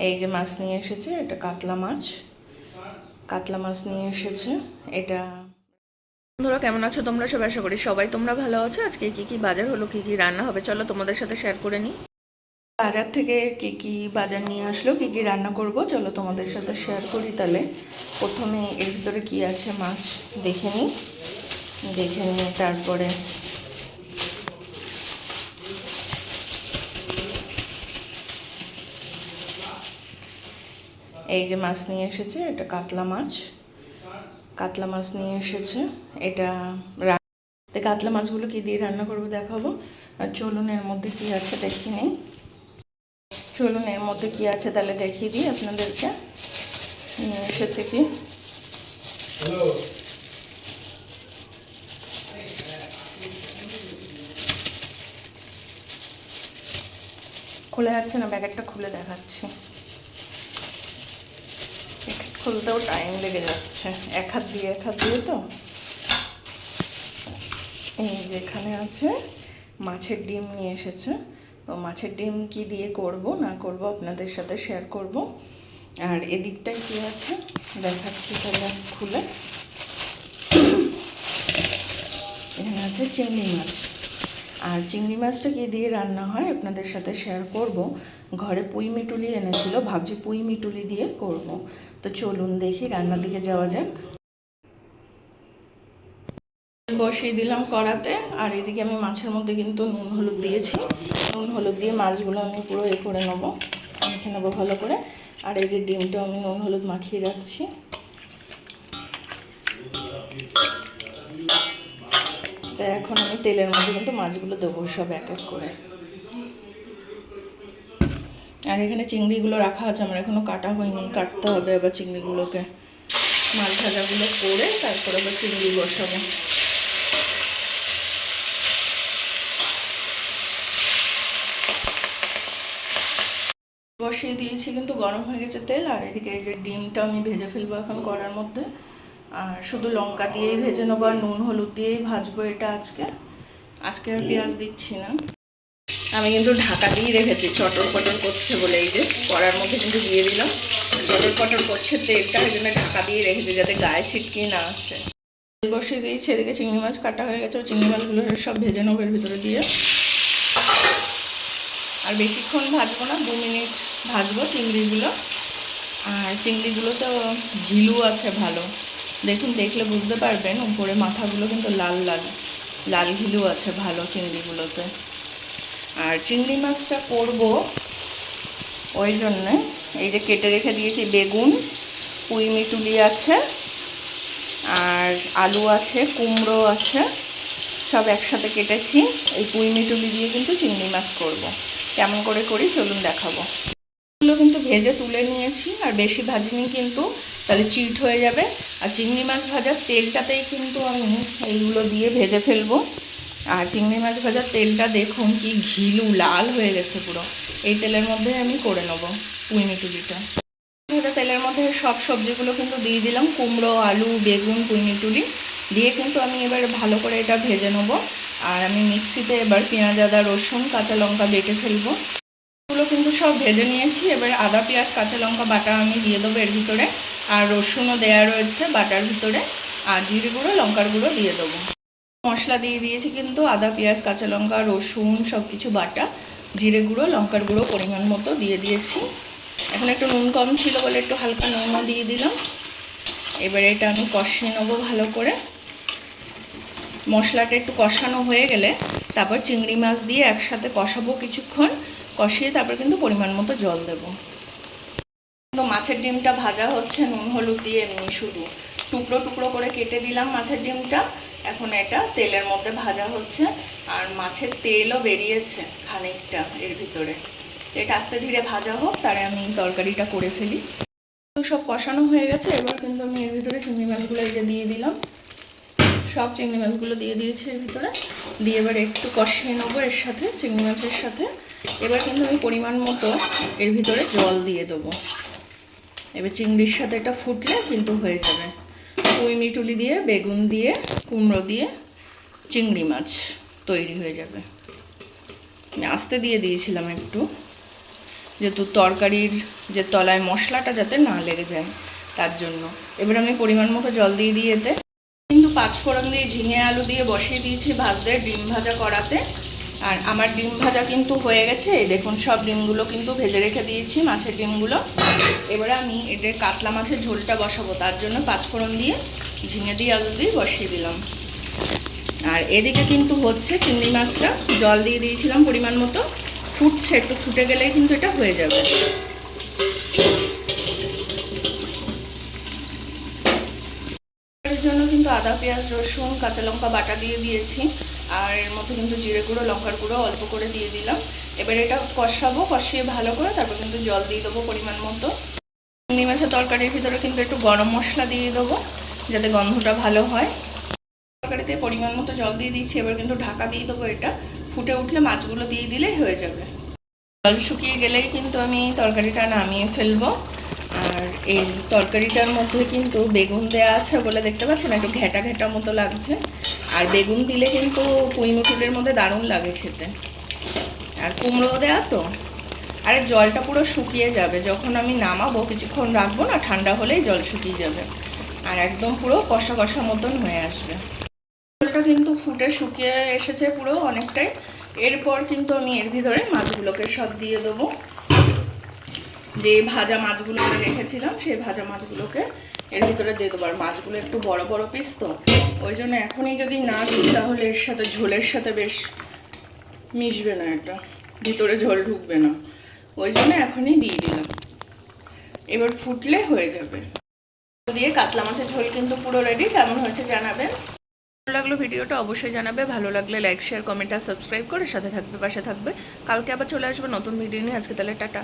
এই যে মাছ নিয়ে এসেছে, এটা কাতলা মাছ নিয়ে এসেছে এটা। বন্ধুরা কেমন আছো তোমরা সব? আশা করি সবাই তোমরা ভালো আছো। আজকে কি কি বাজার হলো, কি কি রান্না হবে, চলো তোমাদের সাথে শেয়ার করে নিই। বাজার থেকে কি কি বাজার নিয়ে আসলো, কি কি রান্না করব, চলো তোমাদের সাথে শেয়ার করি। তাহলে প্রথমে এর ভিতরে কি আছে মাছ দেখে নিই, তারপরে এই যে মাছ নিয়ে এসেছে, এটা কাতলা মাছ নিয়ে এসেছে এটা। কাতলা মাছগুলো কি দিয়ে রান্না করবো দেখাবো। আর চলুন এর মধ্যে কি আছে দেখি নেই। তাহলে দেখিয়ে দিই আপনাদেরকে। নিয়ে এসেছে কি, খুলে যাচ্ছে না, প্যাকেটটা খুলে দেখাচ্ছি। প্যাকেট খুলতেও টাইম লেগে যাচ্ছে, এক হাত দিয়ে তো। এই যে এখানে আছে মাছের ডিম নিয়ে এসেছে। তো মাছের ডিম কি দিয়ে করব না করব আপনাদের সাথে শেয়ার করব। আর এদিকটায় কি আছে দেখাচ্ছি তাহলে খুলে। এখানে আছে চিংড়ি মাছ, আর চিংড়ি মাছটা কি দিয়ে রান্না হয় আপনাদের সাথে শেয়ার করব। ঘরে পুঁই মিটুলি এনেছিল, ভাবছি পুঁই মিটুলি দিয়ে করব। তো চলুন দেখি, রান্নার দিকে যাওয়া যাক। বসিয়ে দিলাম কড়াতে, আর এদিকে আমি মাছের মধ্যে কিন্তু নুন হলুদ দিয়েছি। নুন হলুদ দিয়ে মাছগুলো আমি পুরো করে নেবো, মেখে নেবো ভালো করে। আর এই যে ডিমটা আমি নুন হলুদ মাখিয়ে রাখছি। তো এখন আমি তেলের মধ্যে কিন্তু মাছগুলো দেবো সব এক এক করে। আর এখানে চিংড়িগুলো রাখা আছে, আমার এখনো কাটা হয়নি, কাটতে হবে আবার চিংড়িগুলোকে। মাছ ভাজাগুলো করে তারপরে আবার চিংড়ি বসাবো। বসিয়ে দিয়েছি, কিন্তু গরম হয়ে গেছে তেল। আর এদিকে এই যে ডিমটা আমি ভেজে ফেলবো এখন কড়ার মধ্যে। আর শুধু লঙ্কা দিয়েই ভেজে নেবো, আর নুন হলুদ দিয়েই ভাজবো এটা আজকে আর পেঁয়াজ দিচ্ছি না। আমি কিন্তু ঢাকা দিয়ে রেখেছি, চটর পটর করছে বলে। এই যে কড়ার মধ্যে কিন্তু দিয়ে দিলাম, চটর পটর করছে তেলটা, ওই জন্য ঢাকা দিয়ে রেখেছি যাতে গায়ে ছিটকিয়ে না আসে। তেল বসিয়ে দিয়েছি, এদিকে চিংড়ি মাছ কাটা হয়ে গেছে, চিংড়ি মাছগুলো সব ভেজে নেবো এর ভিতরে দিয়ে। আর বেশিক্ষণ ভাজবো না, 2 মিনিট ভাজবো চিংড়িগুলো। আর চিংড়িগুলো তো ঝিলু আছে ভালো, দেখুন, দেখলে বুঝতে পারবেন উপরে মাথাগুলো কিন্তু লাল লাল লাল ঝিলু আছে ভালো চিংড়িগুলোতে। আর চিংড়ি মাছটা করব ওই জন্যে এই যে কেটে রেখে দিয়েছি বেগুন, পুঁই মিটুলি আছে, আর আলু আছে, কুমড়ো আছে, সব একসাথে কেটেছি। এই পুঁই মিটুলি দিয়ে কিন্তু চিংড়ি মাছ করব। কেমন করে করি চলুন দেখাবো। এগুলো কিন্তু ভেজে তুলে নিয়েছি, আর বেশি ভাজিনি কিন্তু, তাহলে চিট হয়ে যাবে। আর চিংড়ি মাছ ভাজার তেলটাতেই কিন্তু আমি এইগুলো দিয়ে ভেজে ফেলবো। আর চিংড়ি মাছ ভাজার তেলটা দেখুন কি ঘিলু লাল হয়ে গেছে পুরো। এই তেলের মধ্যে আমি করে নেব পুঁই মিটুলিটা। তেলের মধ্যে সব সবজিগুলো কিন্তু দিয়ে দিলাম, কুমড়ো, আলু, বেগুন, পুঁই মিটুলি দিয়ে কিন্তু আমি এবার ভালো করে এটা ভেজে নেবো। আর আমি মিক্সিতে এবার পেঁয়াজ, আদা, রসুন, কাঁচা লঙ্কা বেটে ফেলবো। এগুলো কিন্তু সব ভেজে নিয়েছি। এবার আদা, পেঁয়াজ, কাঁচা লঙ্কা বাটা আমি দিয়ে দেবো এর ভিতরে। আর রসুনও দেওয়া রয়েছে বাটার ভিতরে। আর জিরে গুঁড়ো, লঙ্কার গুঁড়ো দিয়ে দেবো। মশলা দিয়ে দিয়েছি কিন্তু, আদা, পেঁয়াজ, কাঁচা লঙ্কা, রসুন সব কিছু বাটা, জিরে গুঁড়ো, লঙ্কার গুঁড়ো পরিমাণ মতো দিয়ে দিয়েছি। এখন একটু নুন কম ছিল বলে একটু হালকা নুনও দিয়ে দিলাম। এবারে এটা আমি কষিয়ে নেবো ভালো করে। মশলাটা একটু কষানো হয়ে গেলে তারপর চিংড়ি মাছ দিয়ে একসাথে কষাবো কিছুক্ষণ, কষিয়ে তারপর কিন্তু পরিমাণ মতো জল দেবো। তো মাছের ডিমটা ভাজা হচ্ছে নুন হলুদ দিয়ে, এমনি শুধু টুকরো টুকরো করে কেটে দিলাম মাছের ডিমটা। এখন এটা তেলের মধ্যে ভাজা হচ্ছে, আর মাছের তেলও বেরিয়েছে খানিকটা এর ভিতরে। এটা আস্তে ধীরে ভাজা হোক, তারে আমি তরকারিটা করে ফেলি। তো সব কষানো হয়ে গেছে, এবার কিন্তু আমি এর ভিতরে চিংড়ি মাছগুলো এই যে দিয়ে দিলাম। সব চিংড়ি মাছগুলো দিয়ে দিয়েছি এর ভিতরে, দিয়ে এবার একটু কষিয়ে নেবো এর সাথে, চিংড়ি মাছের সাথে। এবার কিন্তু আমি পরিমাণ মতো এর ভিতরে জল দিয়ে দেবো। এবার চিংড়ির সাথে এটা ফুটলে কিন্তু হয়ে যাবে। পুঁই মিটুলি দিয়ে, বেগুন দিয়ে, কুমড়ো দিয়ে চিংড়ি মাছ তৈরি হয়ে যাবে। আমি আস্তে দিয়ে দিয়েছিলাম একটু, যেহেতু তরকারির যে তলায় মশলাটা যাতে না লেগে যায় তার জন্য। এবার আমি পরিমাণ মতো জল দিয়ে দিয়ে এতে কিন্তু 5 ফোড়ন দিয়ে ঝিঙে আলু দিয়ে বসিয়ে দিয়েছি ভাজতে, ডিম ভাজা করাতে। আর আমার ডিম ভাজা কিন্তু হয়ে গেছে, এই দেখুন সব ডিমগুলো কিন্তু ভেজে রেখে দিয়েছি, মাছের ডিমগুলো। এবারে আমি এদের কাতলা মাছের ঝোলটা বসাবো, তার জন্য 5 ফোড়ন দিয়ে ঝিঙে দিয়ে আলু দিয়ে বসিয়ে দিলাম। আর এদিকে কিন্তু হচ্ছে চিংড়ি মাছটা, জল দিয়ে দিয়েছিলাম পরিমাণ মতো, ফুটছে, একটু ফুটে গেলেই কিন্তু এটা হয়ে যাবে। এর জন্য কিন্তু আদা পেঁয়াজ রসুন কাঁচা লঙ্কা বাটা দিয়ে দিয়েছি, আর এর মধ্যে কিন্তু জিরে গুঁড়ো লঙ্কার গুঁড়ো অল্প করে দিয়ে দিলাম। এবার এটা কষাবো, কষিয়ে ভালো করে তারপর কিন্তু জল দিয়ে দেবো পরিমাণ মতো। চিংড়ি মাছের তরকারির ভিতরে কিন্তু একটু গরম মশলা দিয়ে দেবো যাতে গন্ধটা ভালো হয়। তরকারিতে পরিমাণ মতো জল দিয়ে দিচ্ছি, এবার কিন্তু ঢাকা দিয়ে দেবো, এটা ফুটে উঠলে মাছগুলো দিয়ে দিলেই হয়ে যাবে। জল শুকিয়ে গেলেই কিন্তু আমি তরকারিটা নামিয়ে ফেলবো। আর এই তরকারিটার মধ্যে কিন্তু বেগুন দেওয়া আছে বলে দেখতে পাচ্ছেন একটু ঘেটা ঘেটা মতো লাগছে। আর বেগুন দিলে কিন্তু পুঁই মুটুলের মধ্যে দারুণ লাগে খেতে, আর কুমড়ো দেওয়া তো। আরে জলটা পুরো শুকিয়ে যাবে যখন আমি নামাবো, কিছুক্ষণ রাখবো না, ঠান্ডা হলেই জল শুকিয়ে যাবে আর একদম পুরো কষা কষা মতন হয়ে আসবে। জলটা কিন্তু ফুটে শুকিয়ে এসেছে পুরো অনেকটাই। এরপর কিন্তু আমি এর ভিতরে মাছগুলোকে সব দিয়ে দেবো, যে ভাজা মাছগুলো রেখেছিলাম সেই ভাজা মাছগুলোকে এর ভিতরে দিয়ে দেবো। আর মাছগুলো একটু বড় বড় পিস তো, ওই জন্য এখনই যদি না দিই তাহলে এর সাথে ঝোলের সাথে বেশ মিশবে না, এটা ভিতরে ঝোল ঢুকবে না, ওই জন্য এখনই দিয়ে দিলাম। এবার ফুটলে হয়ে যাবে। দিয়ে কাতলা মাছের ঝোল কিন্তু পুরো রেডি। কেমন হয়েছে জানাবেন। ভালো লাগলো ভিডিওটা অবশ্যই জানাবে, ভালো লাগলে লাইক শেয়ার কমেন্ট আর সাবস্ক্রাইব করে সাথে থাকবে, পাশে থাকবে। কালকে আবার চলে আসবে নতুন ভিডিও নিয়ে। আজকে তাহলে টাটা।